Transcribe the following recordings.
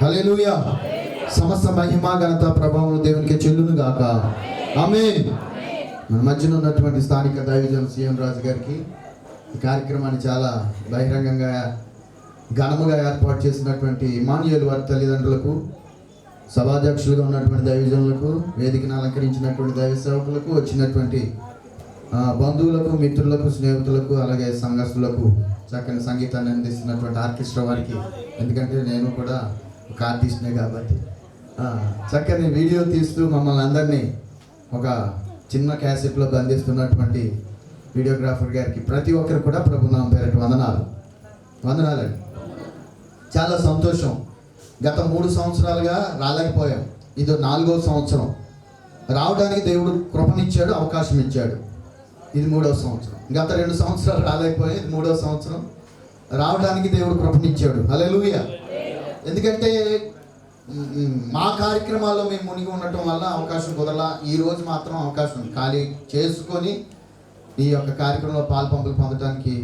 హల్లెలూయా. సమస్త మహిమ ఘనత ప్రభావం దేవునికి చెల్లును గాక. ఆమేన్. మన మధ్యన ఉన్నటువంటి స్థానిక దైవజనులు సీఎం రాజు గారికి ఈ కార్యక్రమాన్ని చాలా బహిరంగంగా ఘనముగా ఏర్పాటు చేసినటువంటి ఇమానుయేలు వారి తల్లిదండ్రులకు, సభాధ్యక్షులుగా ఉన్నటువంటి దైవజనులకు, వేదికను అలంకరించినటువంటి దైవ సేవకులకు, వచ్చినటువంటి బంధువులకు, మిత్రులకు, స్నేహితులకు, అలాగే సంఘస్థులకు, చక్కని సంగీతాన్ని అందిస్తున్నటువంటి ఆర్కెస్ట్రా వారికి, ఎందుకంటే నేను కూడా ఒక ఆర్టిస్ట్నే కాబట్టి చక్కని వీడియో తీస్తూ మమ్మల్ని అందరినీ ఒక చిన్న క్యాసెట్లో అందిస్తున్నటువంటి వీడియోగ్రాఫర్ గారికి, ప్రతి ఒక్కరు కూడా ప్రభునామం పేరటి వందనాలండి. చాలా సంతోషం. గత 3 సంవత్సరాలుగా రాలేకపోయాం. ఇది 4వ సంవత్సరం. రావడానికి దేవుడు కృపనిచ్చాడు, అవకాశం ఇచ్చాడు. ఇది 3వ సంవత్సరం. గత 2 సంవత్సరాలు రాలేకపోయాం. ఇది 3వ సంవత్సరం. రావడానికి దేవుడు కృపనిచ్చాడు. హల్లెలూయా. ఎందుకంటే మా కార్యక్రమాల్లో మేము మునిగి ఉండటం వల్ల అవకాశం కుదరలా. ఈరోజు మాత్రం అవకాశం ఖాళీ చేసుకొని ఈ యొక్క కార్యక్రమంలో పాల్పంపులు పొందడానికి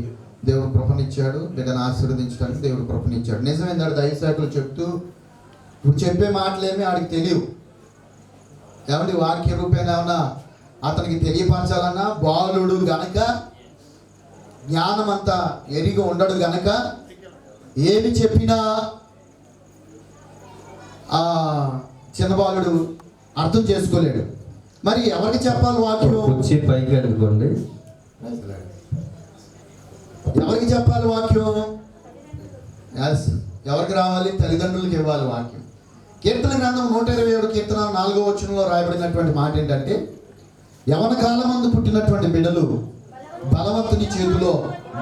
దేవుడు కృపనిచ్చాడు. బిడ్డను ఆశీర్వదించడానికి దేవుడు కృపనిచ్చాడు. నిజమేందాడు దైవసేవకులు చెప్తూ ఇప్పుడు చెప్పే మాటలేమీ ఆడికి తెలియవు. ఏమంటే వాక్య రూపేణ ఏమన్నా అతనికి తెలియపరచాలన్నా బాలుడు గనక, జ్ఞానం అంతా ఎరిగి ఉండడు గనక ఏమి చెప్పినా ఆ చిన్న బాలుడు అర్థం చేసుకోలేడు. మరి ఎవరికి చెప్పాలి వాక్యం? పైకి అనుకోండి. ఎవరికి చెప్పాలి వాక్యం? ఎవరికి రావాలి? తల్లిదండ్రులకు ఇవ్వాలి వాక్యం. కీర్తన గ్రంథం 127 కీర్తన 4వ వచనంలో రాయబడినటువంటి మాట ఏంటంటే, యవన కాలమందు పుట్టినటువంటి బిడ్డలు బలవంతుని చేతిలో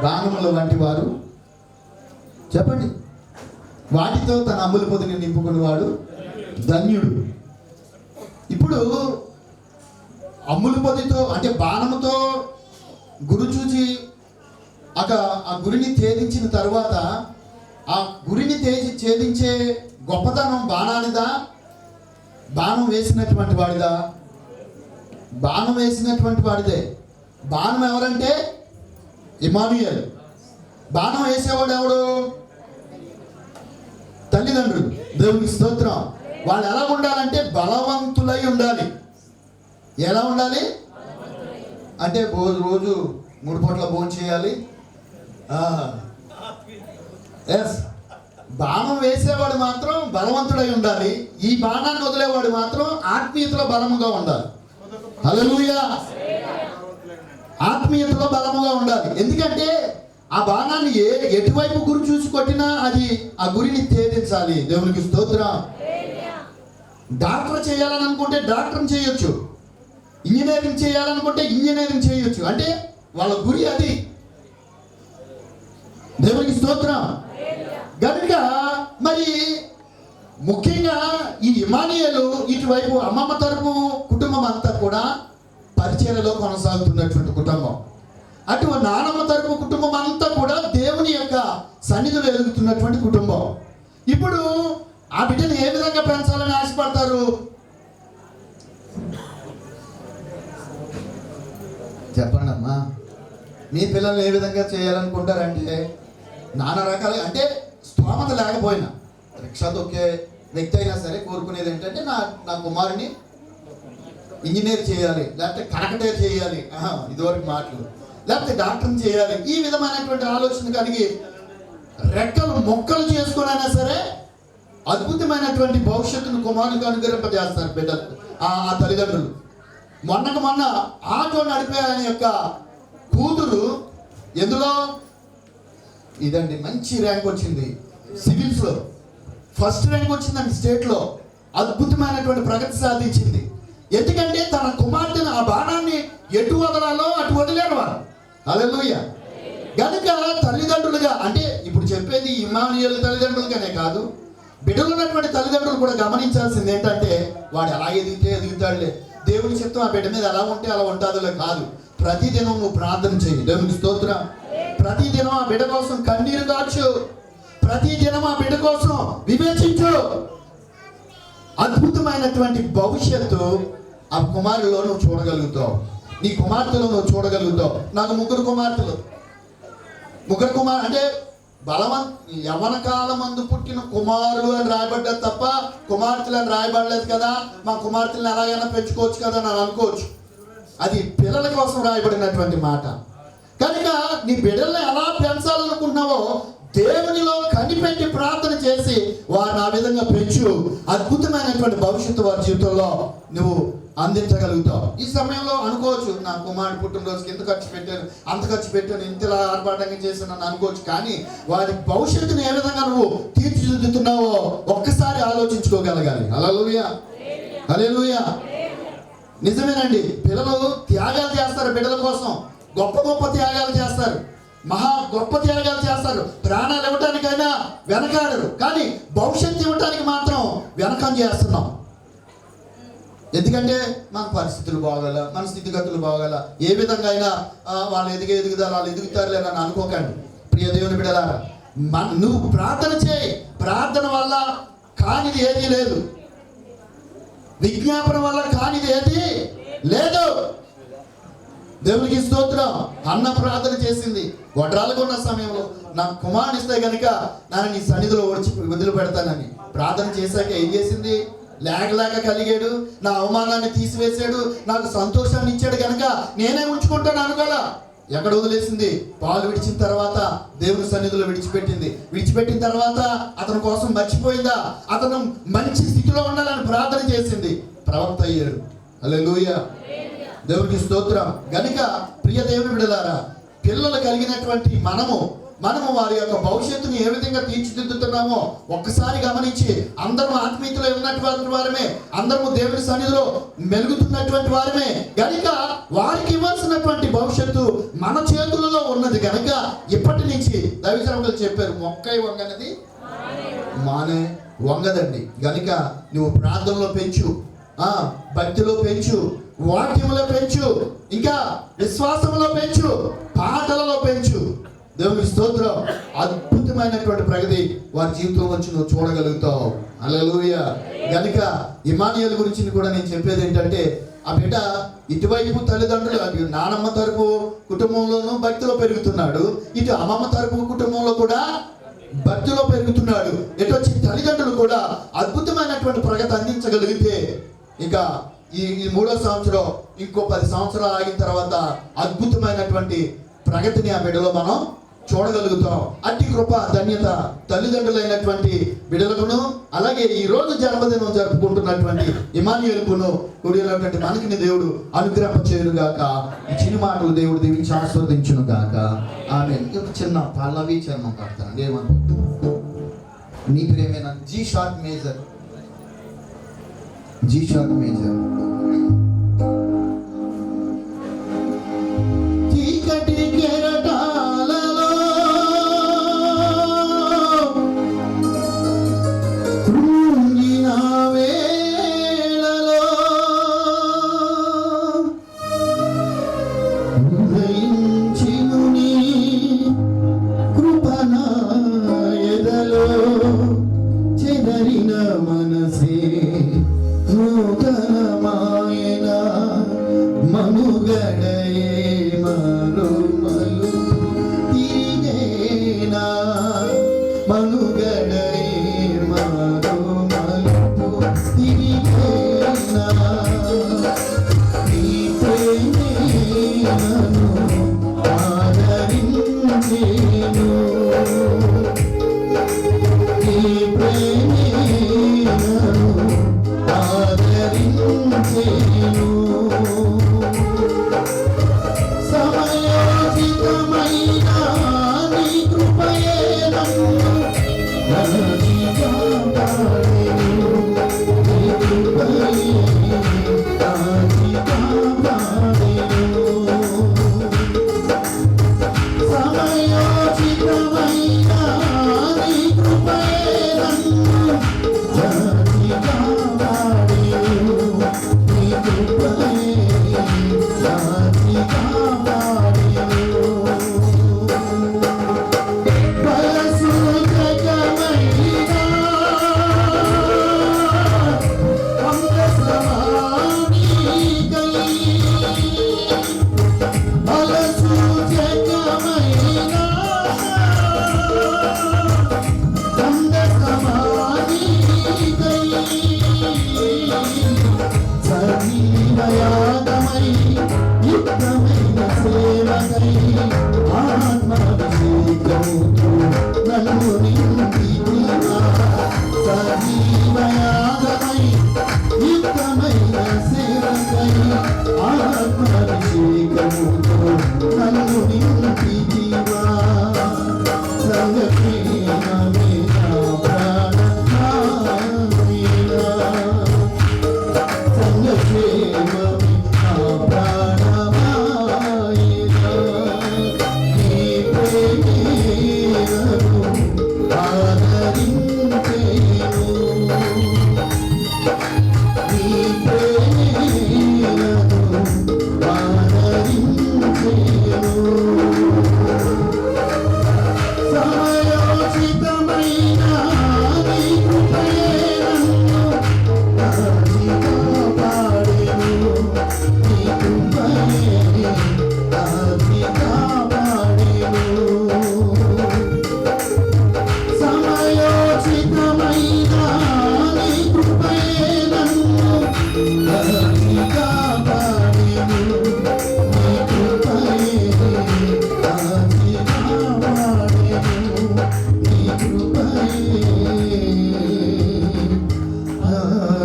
బాణముల వంటి వారు, చెప్పండి, వాటితో తన అమ్ముల పొదిని నింపుకునేవాడు ధన్యుడు. ఇప్పుడు అమ్ముల పొదితో అంటే బాణముతో గురి చూచి ఆ గురిని ఛేదించిన తర్వాత ఆ గురిని ఛేదించే గొప్పతనం బాణానిదా, బాణం వేసినటువంటి వాడిదా? బాణం వేసినటువంటి వాడిదే. బాణం ఎవరంటే ఇమానుయేలు. బాణం వేసేవాడు ఎవడు? తల్లిదండ్రులు. దేవునికి స్తోత్రం. వాళ్ళు ఎలా ఉండాలంటే బలవంతులై ఉండాలి. ఎలా ఉండాలి అంటే రోజు 3 పూట్ల భోజనం చేయాలి. ఎస్, బాణం వేసేవాడు మాత్రం బలవంతుడై ఉండాలి. ఈ బాణాన్ని వదిలేవాడు మాత్రం ఆత్మీయతలో బలముగా ఉండాలి. హల్లెలూయా. ఆత్మీయతలో బలముగా ఉండాలి. ఎందుకంటే ఆ బాణాన్ని ఎటువైపు గురి చూసి కొట్టినా అది ఆ గురిని ఛేదించాలి. దేవునికి స్తోత్రం. డాక్టర్ చేయాలని అనుకుంటే డాక్టర్ చేయొచ్చు, ఇంజనీరింగ్ చేయాలనుకుంటే ఇంజనీరింగ్ చేయొచ్చు. అంటే వాళ్ళ గురి అది. దేవునికి స్తోత్రం. కనుక మరి ముఖ్యంగా ఈ ఇమానుయేలు ఇటువైపు అమ్మమ్మ తరపు కుటుంబం అంతా కూడా పరిచర్యలో కొనసాగుతున్నటువంటి కుటుంబం, అటు నానమ్మ తరపు కుటుంబం అంతా కూడా దేవుని యొక్క సన్నిధిలో ఎదుగుతున్నటువంటి కుటుంబం. ఇప్పుడు ఆ బిడ్డను ఏ విధంగా పెంచాలని ఆశపడతారు? చెప్పండి అమ్మా. మీ పిల్లల్ని ఏ విధంగా చేయాలనుకుంటారంటే నానా రకాలుగా, అంటే స్తోమత లేకపోయినా రిక్షా తొక్కే వ్యక్తి అయినా సరే కోరుకునేది ఏంటంటే నా కుమారుని ఇంజనీర్ చేయాలి, లేకపోతే కలెక్టర్ చేయాలి, ఇదివరకు మాటలు, లేకపోతే డాక్టర్ చేయాలి. ఈ విధమైనటువంటి ఆలోచన కలిగి రెక్కలు మొక్కలు చేసుకునైనా సరే అద్భుతమైనటువంటి భవిష్యత్తును కుమారులకు అనుగ్రహింపజేస్తారు బిడ్డలు, ఆ తల్లిదండ్రులు. మొన్న ఆటో నడిపే ఆయన యొక్క కూతురు ఎందులో ఇదండి మంచి ర్యాంక్ వచ్చింది, సివిల్స్లో ఫస్ట్ ర్యాంక్ వచ్చిందండి స్టేట్లో. అద్భుతమైనటువంటి ప్రగతి సాధించింది. ఎందుకంటే తన కుమార్తెను ఆ బాణాన్ని ఎటు వదలాలో అటు వదిలేరు వారు. హల్లెలూయా. కనుక తల్లిదండ్రులుగా, అంటే ఇప్పుడు చెప్పేది ఇమానుయేలు తల్లిదండ్రులుగానే కాదు, బిడ్డలు ఉన్నటువంటి తల్లిదండ్రులు కూడా గమనించాల్సింది ఏంటంటే వాడు ఎలా ఎదుగుతాడులే, దేవుని చిత్తం ఆ బిడ్డ మీద ఎలా ఉంటే అలా ఉంటుందో కాదు. ప్రతిదినం నువ్వు ప్రార్థన చేయి. దేవునికి స్తోత్రం. ప్రతిదినం ఆ బిడ్డ కోసం కన్నీరు కాచు. ప్రతిదినం ఆ బిడ్డ కోసం వివేచించు. అద్భుతమైనటువంటి భవిష్యత్తు ఆ కుమారులో నువ్వు చూడగలుగుతావు, నీ కుమార్తెలో నువ్వు చూడగలుగుతావు. నాకు 3 కుమార్తెలు. అంటే యవన కాలమందు పుట్టిన కుమారులు అని రాయబడ్డది తప్ప కుమార్తెలు అని రాయబడలేదు కదా. మా కుమార్తెలను ఎలాగైనా పెంచుకోవచ్చు కదా అని అనుకోవచ్చు. అది పిల్లల కోసం రాయబడినటువంటి మాట. కనుక నీ బిడ్డల్ని ఎలా పెంచాలనుకుంటున్నావో దేవునిలో కనిపెట్టి ప్రార్థన చేసి వారిని ఆ విధంగా పెంచు. అద్భుతమైనటువంటి భవిష్యత్తు వారి జీవితంలో నువ్వు అందించగలుగుతావు. ఈ సమయంలో అనుకోవచ్చు, నా కుమారుడు పుట్టినరోజుకి ఎంత ఖర్చు పెట్టాను, అంత ఖర్చు పెట్టాను, ఇంతలా ఆర్భాటంగా చేశాను అనుకోవచ్చు. కానీ వారి భవిష్యత్తుని ఏ విధంగా నువ్వు తీర్చిదిద్దుతున్నావో ఒక్కసారి ఆలోచించుకోగలగాలి. హల్లెలూయా, హల్లెలూయా. నిజమేనండి, పిల్లలు త్యాగాలు చేస్తారు బిడ్డల కోసం. గొప్ప గొప్ప త్యాగాలు చేస్తారు, మహా గొప్ప త్యాగాలు చేస్తారు. ప్రాణాలు ఇవ్వటానికైనా వెనకాడరు, కానీ భవిష్యత్తు ఇవ్వటానికి మాత్రం వెనకం చేస్తున్నాం. ఎందుకంటే మన పరిస్థితులు బాగోగల, మన స్థితిగతులు బాగోగల, ఏ విధంగా అయినా వాళ్ళు ఎదుగుతారు, వాళ్ళు ఎదుగుతారులే అని అనుకోకండి. ప్రియ దేవుని బిడ్డలారా, నువ్వు ప్రార్థన చేయి. ప్రార్థన వల్ల కానిది ఏదీ లేదు, విజ్ఞాపన వల్ల కానిది ఏది లేదు. దేవునికి స్తోత్రం. అన్న ప్రార్థన చేసింది గొడ్రాలుగా ఉన్న సమయంలో, నా కుమారుని ఇస్తే కనుక నన్ను నీ సన్నిధిలో వదిలిపెడతానని ప్రార్థన చేశాక ఏం చేసింది? లేక కలిగాడు, నా అవమానాన్ని తీసివేశాడు, నాకు సంతోషాన్ని ఇచ్చాడు కనుక నేనే ఉంచుకుంటాను అనుకోలా. ఎక్కడ వదిలేసింది? పాలు విడిచిన తర్వాత దేవుని సన్నిధిలో విడిచిపెట్టిన తర్వాత అతని కోసం మర్చిపోయిందా? అతను మంచి స్థితిలో ఉండాలని ప్రార్థన చేసింది, ప్రవక్త అయ్యాడు. హల్లెలూయా, దేవునికి స్తోత్రం. గనుక ప్రియ దేవుని బిడ్డలారా, పిల్లలు కలిగినటువంటి మనము వారి యొక్క భవిష్యత్తుని ఏ విధంగా తీర్చిదిద్దుతున్నామో ఒక్కసారి గమనించి, అందరూ ఆత్మీయతలో ఉన్నటువంటి వారమే, అందరూ దేవుని సన్నిధిలో మెలుగుతున్నటువంటి వారమే. గనుక వారికి ఇవ్వాల్సినటువంటి భవిష్యత్తు మన చేతులలో ఉన్నది. గనుక ఇప్పటి నుంచి దైవజనులు చెప్పారు, మొక్కై వంగనది మానే వంగదండి. గనుక నువ్వు ప్రార్థనలో పెంచు, భక్తిలో పెంచు, వాక్యంలో పెంచు, ఇంకా విశ్వాసంలో పెంచు, పాటలలో పెంచు. దేవుని స్తోత్రం. అద్భుతమైనటువంటి ప్రగతి వారి జీవితంలో వచ్చి నువ్వు చూడగలుగుతావు. హల్లెలూయా. గనుక ఇమానుయేలు గురించి కూడా నేను చెప్పేది ఏంటంటే, ఆ బిడ్డ ఇటువైపు తల్లిదండ్రులు, అటు నానమ్మ తరపు కుటుంబంలోనూ భక్తిలో పెరుగుతున్నాడు, ఇటు అమ్మమ్మ తరపు కుటుంబంలో కూడా భక్తిలో పెరుగుతున్నాడు. ఇటు వచ్చి తల్లిదండ్రులు కూడా అద్భుతమైనటువంటి ప్రగతి అందించగలిగితే, ఇంకా ఈ 3వ సంవత్సరం ఇంకో 10 సంవత్సరాలు ఆగిన తర్వాత అద్భుతమైనటువంటి ప్రగతిని ఆ బిడ్డలో మనం చూడగలుగుతాం. అట్టి కృప ధన్యత తల్లిదండ్రులైనటువంటి బిడ్డలకును, అలాగే ఈ రోజు జన్మదినం జరుపుకుంటున్నటువంటి ఇమానుయేలుకును కూడినటువంటి మనకిని దేవుడు అనుగ్రహించేయును గాక. ఈ చిన్న మాటలు దేవుడు దీవించి ఆస్వాదించును గాక. ఆమేన్. ఒక చిన్న పల్లవి చరణం పాడతాను. ఏమనుకుంటున్నాను? నీ ప్రేమేనా? G sharp major, G sharp major. చీకటి కెరటాలలో కృంగిన వేళలో ఉదయించిను నీ కృపణ ఎదలో, చెదరిన మనసే నూతనమాయన మనుగడయే మరుమలు తిరిగేనా, మనుగడయే మరుమలు తిరిగేనా. నీ ప్రేమే నన్ను ఆదరించేను, నీ ప్రేమే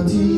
ప్రతి